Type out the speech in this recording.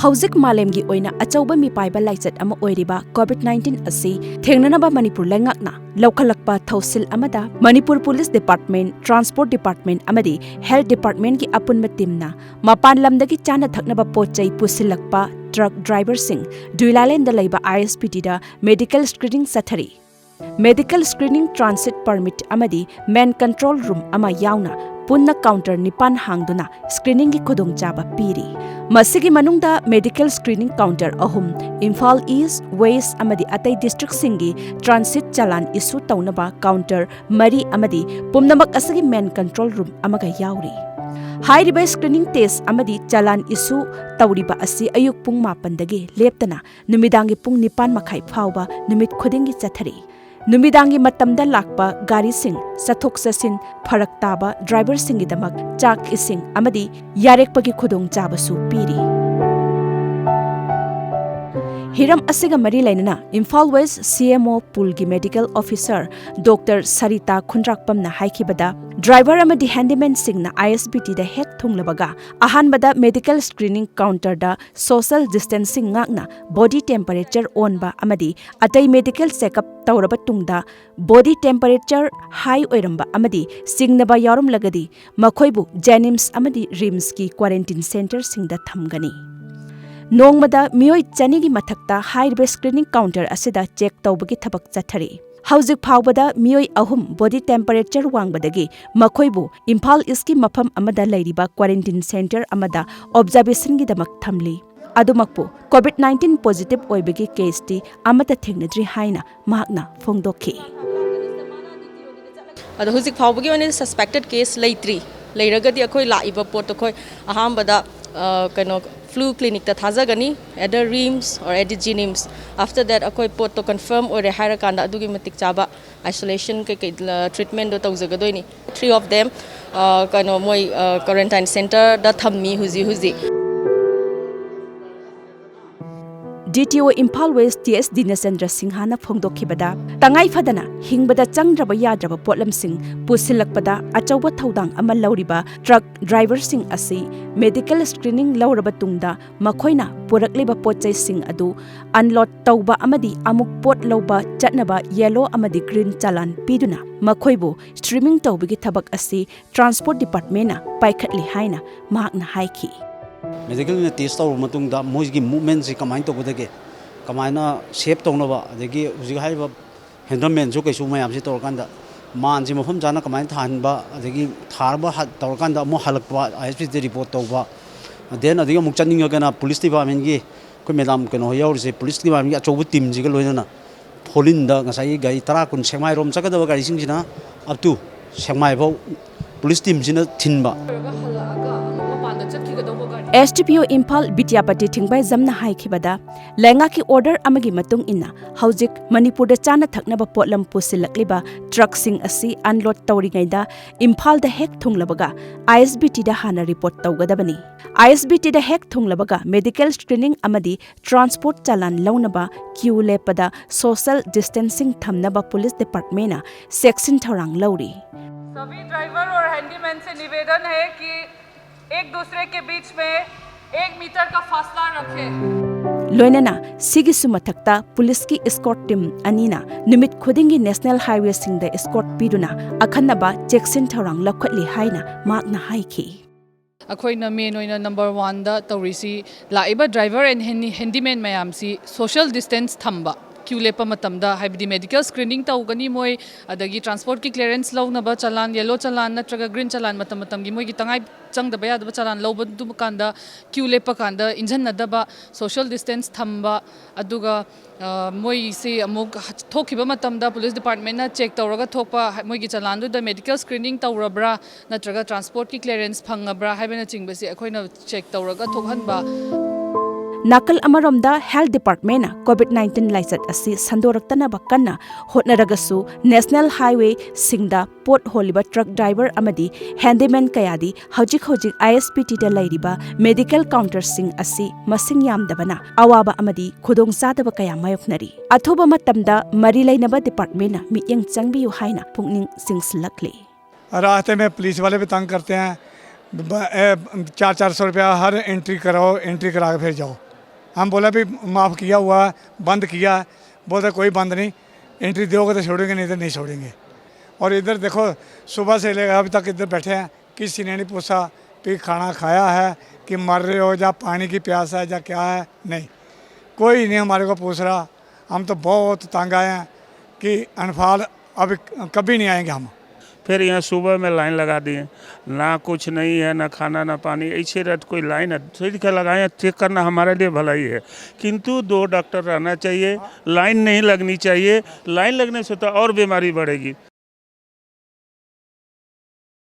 HOUJIK मालेमगी ओइना अचौबा मिपाइबा लाइचत अमा ओइरिबा COVID-19 असि थेंगननाबा मणिपुर लेंगाकना लौखलकपा थौसिल अमदा Manipur police department transport department अमदी हेल्थ डिपार्टमेंट की अपुनबा टीमना मपान लमदगी चाना थकनबा पोचै पुसिलकपा ट्रक ड्राइवर सिंह दुइलालेंदा लैबा ISBT दा मेडिकल स्क्रीनिंग सथरी मेडिकल स्क्रीनिंग ट्रांसिट परमिट अमदी मेन कंट्रोल रूम अमा यावना पुन्ना काउंटर निपान हांगदुना स्क्रीनिंग की खुदोंचाबा पीरी मसिगी मनुंगदा मेडिकल स्क्रीनिंग काउंटर अहुम इम्फाल ईस्ट वेस्ट अमदी अतै डिस्ट्रिक्ट सिंगी ट्रांसिट चालान इशू तौनबा काउंटर मरी अमदी पुमनमक असगी मेन कंट्रोल रूम अमगा यावरी हाइरिबा स्क्रीनिंग टेस्ट अमदी चालान इशू तौरिबा असि अयुक पुंग 9 लेप्तना नुमिदांगी पुंग 9 मखाई फावबा नुमित खुदिंगी चथरी नुमिदांगी मतमदा लाकपा गारी सिंह सथोक ससिन फरक ताबा ड्राइवर सिंगिदमक चाक इसिंग अमदी यारेकपगी खुदोंग चाबसु पीरी हिरम असिगा मरी लेना इम्फाल वेस्ट CMO पुल की मेडिकल ऑफिसर डॉक्टर सरिता खुंद्राकपमना हाइखिबदा ड्राइवर अमदी हैंडीमैन सिंगना ISBT दा हेक थुंगलबगा अहानबदा मेडिकल स्क्रीनिंग काउंटर दा social distancing ngakna body temperature ओनबा अमदी अतै मेडिकल चेकअप तौरबा तुंगदा बॉडी टेम्परेचर हाई ओइरंबा अमदी सिंगनबा यारुम लगदी मखोइबु जेनिम्स अमदी रिम्स की क्वारंटाइन सेंटर सिंगदा थमगनी नोंगमदा मियोय चनीगी मथक्ता हाइरिबा स्क्रीनिंग काउंटर असिदा चेक तौबगी थबक चथरी हौजिक फावबदा मियोय अहुम बॉडी टेम्परेचर वांगबदगी मखोइबु इम्फाल इसकी मफम अमदा लैरिबा क्वारंटाइन सेंटर अमदा ऑब्जर्वेशन की दमक थमली अदुमकपु COVID-19 पॉजिटिव ओइबगी केसटी अमता थेंगनद्री हाइना महाकना फोंगदोखी अदो हौजिक फावबगी ओने सस्पेक्टेड केस लैत्री लैरगदी अखोय लाइबा पोट अखोय अहामबदा कनो फ्लू क्लिनिक ता थाजागनी at the RIMS or at the JNIMS after that अखोय पोट तो कंफर्म ओरे हायरा कांदा अदुगी मतिक चाबा आइसोलेशन के ट्रीटमेंट दो तौजगदोइनी 3 of them कनो मोय क्वारंटाइन सेंटर दा थम्मी हुजी DTO Imphal west TS Dineshendra सिंहाना फोंदोखिबदा तंगाई फदना हिंगबदा चंगद्रबा याद्रबा पोटलमसिंग पुसिलकपदा अचौबा थौदांग अमा लौरिबा ट्रक ड्राइवर सिंग असि मेडिकल स्क्रीनिंग लौरबा तुंगदा मखोइना पुरकलिबा पोचै सिंग अदु अनलोड तौबा अमदी अमुक पोट लौबा चटनबा येलो अमदी ग्रीन चालान पीदुना मखोइबु स्ट्रीमिंग तौबगी थबक असि ट्रांसपोर्ट डिपार्टमेंटना पाइखटली हाइना महाकना हाइखि मेडिकल टेस्ट तौर मतुंगदा मोइगी मूवमेंट से कमाइन तौबदगे कमाइना सेफ तौनबा अदगी हुजिग हाइबा हैंडलमैन जो कैसु मयाम से तौरकांदा मान से मफम जाना कमाइन थानबा अदगी थारबा तौरकांदा मो हलकबा ISBT रिपोर्ट तौबा देन अदगी मुक चनिंगना पुलिस डिपार्टमेंट की कोई मैडम कनो यावरिसे पुलिस डिपार्टमेंट की अचौब टीम जिगा लोइना फोलिनदा गसाई गाड़ी 10 कुन सेंमाई रोम चकदबा गाड़ी सिंगसिना अप टू सेंमाई भौ पुलिस टीम सिना थिनबा STPO इम्फाल बिटियापति थिंगबाई जमना हाइखिबदा लेंगा की ऑर्डर अमगी मतुंग इन्ना हौजिक मणिपुर चाना थकनबा पोटलम पुसिलकलिबा ट्रक सिंग असि अनलोड तौरिगैदा इम्फाल द हेक थुंगलबगा ISBT दा हाना रिपोर्ट तौगदबनी ISBT दा हेक थुंगलबगा मेडिकल स्क्रीनिंग अमदी ट्रांसपोर्ट चालान लौनबा क्यू लेपदा सोशल डिस्टेंसिंग थमनबा पुलिस डिपार्टमेंटना सेक्शन थौरांग लौरी सभी ड्राइवर और हैंडीमैन से निवेदन है कि एक दूसरे के बीच में 1 मीटर का फासला रखें। लोइनना सिगी सुमथक्ता पुलिस की एस्कॉर्ट टीम अनीना निमित खुदिंगी नेशनल हाईवे सिंग द एस्कॉर्ट पीदुना अखन्नबा चेक्सिन थौरांग लौखटली हाइना माकना हाइखी अखोइना मेन ओइना नंबर 1 दा तौरिसी लाइबा ड्राइवर एंड हैंडीमैन मयामसी सोशल डिस्टेंस थम्बा क्यू लेप मतमदा हाइबदी मेडिकल स्क्रीनिंग तौगनी मोय अदगी ट्रांसपोर्ट की क्लियरेंस लौनबा चलान येलो चलान नत्रगा ग्रीन चलान मतमतमगी मोय की तंगाई चंगदबा यादबा चलान लौबदु कांदा क्यू लेप कांदा इंजन नदबा सोशल डिस्टेंस थम्बा अदुगा मोय से अमुक थोखिबा मतमदा पुलिस डिपार्टमेंट ना चेक तौरगा थोपा मोय की चलान दुदा मेडिकल स्क्रीनिंग तौरब्रा नत्रगा ट्रांसपोर्ट की क्लियरेंस फंगब्रा हाइबना चिंगबसी अखोइना चेक तौरगा थोखनबा नाकल अमरोमदा हेल्थ डिपार्टमेंट COVID-19 लाइचत असि संदोरक्तनबा कन्ना होटनरगसु नेशनल हाईवे सिंगदा पोट होलिबा ट्रक ड्राइवर अमदी हैंडीमैन कयादी हौजिक ISBT दा लैरिबा मेडिकल काउंटर सिंग असि मसिंग यामदबना अवाबा अमदी खुदोंग सादबा कया मायोकनरी अथोबा मतमदा मरी लैनबा डिपार्टमेंट मियंग चंगबियु हाइना पुंगनिंग सिंगसलकली रास्ते में पुलिस वाले भी तंग करते हैं 400-400 रुपया हर एंट्री कराओ, एंट्री करा के फिर जाओ। हम बोला भी माफ़ किया हुआ है, बंद किया है। बोलते कोई बंद नहीं, एंट्री दोगे तो छोड़ेंगे, नहीं तो नहीं छोड़ेंगे। और इधर देखो सुबह से लेकर अभी तक इधर बैठे हैं, किसी ने नहीं पूछा कि खाना खाया है कि मर रहे हो या पानी की प्यास है या क्या है, नहीं, कोई नहीं हमारे को पूछ रहा। हम तो बहुत तंग आए हैं कि इम्फाल अब कभी नहीं आएंगे हम। फिर यहाँ सुबह में लाइन लगा दिए, ना कुछ नहीं है, ना खाना ना पानी, ऐसे रहते कोई लाइन है ठीक है लगाए, चेक करना हमारे लिए भलाई है, किंतु 2 डॉक्टर रहना चाहिए, लाइन नहीं लगनी चाहिए। लाइन लगने से तो और बीमारी बढ़ेगी।